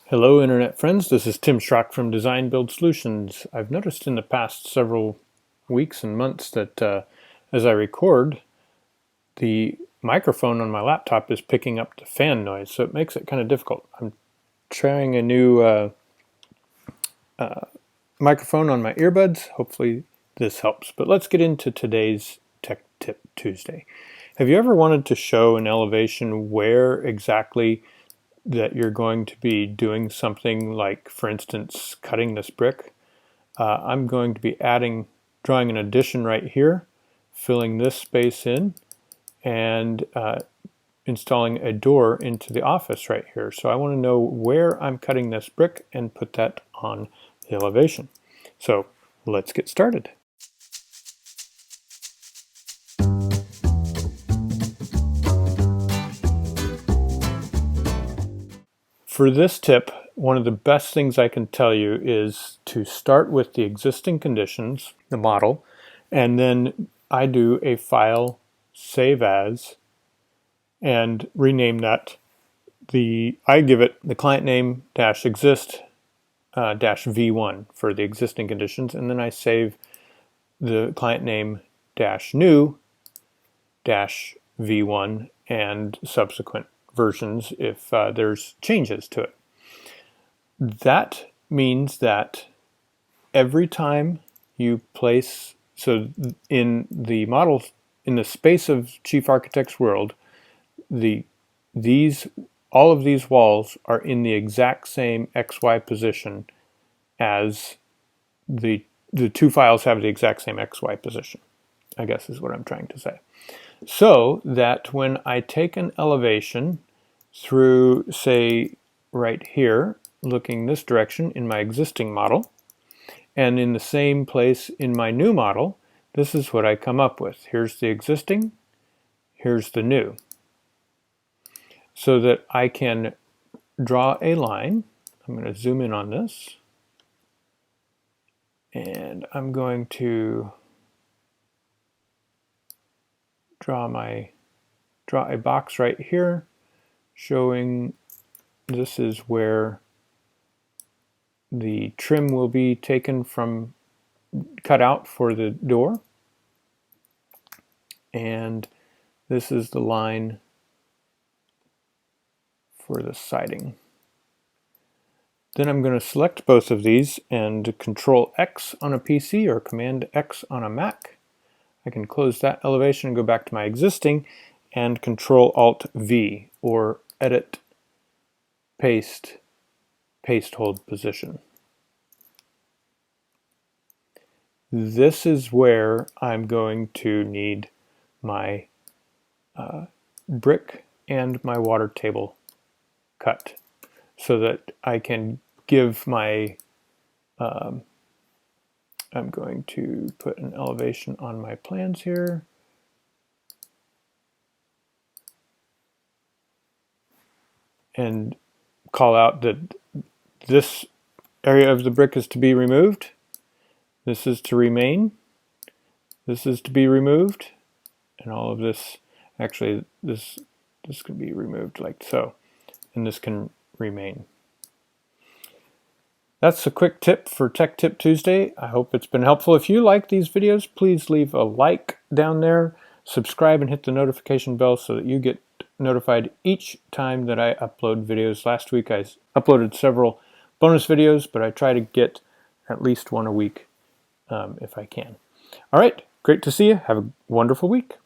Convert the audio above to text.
Hello Internet friends, this is Tim Schrock from Design Build Solutions. I've noticed in the past several weeks and months that as I record, the microphone on my laptop is picking up the fan noise, so it makes it kind of difficult. I'm trying a new microphone on my earbuds. Hopefully this helps, but let's get into today's Tech Tip Tuesday. Have you ever wanted to show an elevation where exactly that you're going to be doing something like, for instance, cutting this brick? I'm going to be drawing an addition right here, filling this space in, and installing a door into the office right here. So I want to know where I'm cutting this brick and put that on the elevation. So let's get started. For this tip, one of the best things I can tell you is to start with the existing conditions, the model, and then I do a file save as and rename that. I give it the client name -exist -v1 for the existing conditions, and then I save the client name -new -v1 and subsequent versions if there's changes to it. That means that every time you place, so in the model, in the space of Chief Architect's world, all of these walls are in the exact same XY position as the two files have the exact same XY position, I guess is what I'm trying to say. So that when I take an elevation through, say, right here, looking this direction in my existing model, and in the same place in my new model, this is what I come up with. Here's the existing, here's the new. So that I can draw a line. I'm going to zoom in on this. And I'm going to draw a box right here showing this is where the trim will be cut out for the door. And this is the line for the siding. Then I'm going to select both of these and Control X on a PC or Command X on a Mac. I can close that elevation and go back to my existing, and Control Alt V or Edit, Paste, Hold Position. This is where I'm going to need my brick and my water table cut so that I can give my I'm going to put an elevation on my plans here. And call out that this area of the brick is to be removed. This is to remain. This is to be removed. And all of this, actually, this can be removed like so. And this can remain. That's a quick tip for Tech Tip Tuesday. I hope it's been helpful. If you like these videos, please leave a like down there, subscribe, and hit the notification bell so that you get notified each time that I upload videos. Last week I uploaded several bonus videos, but I try to get at least one a week if I can. All right, great to see you. Have a wonderful week.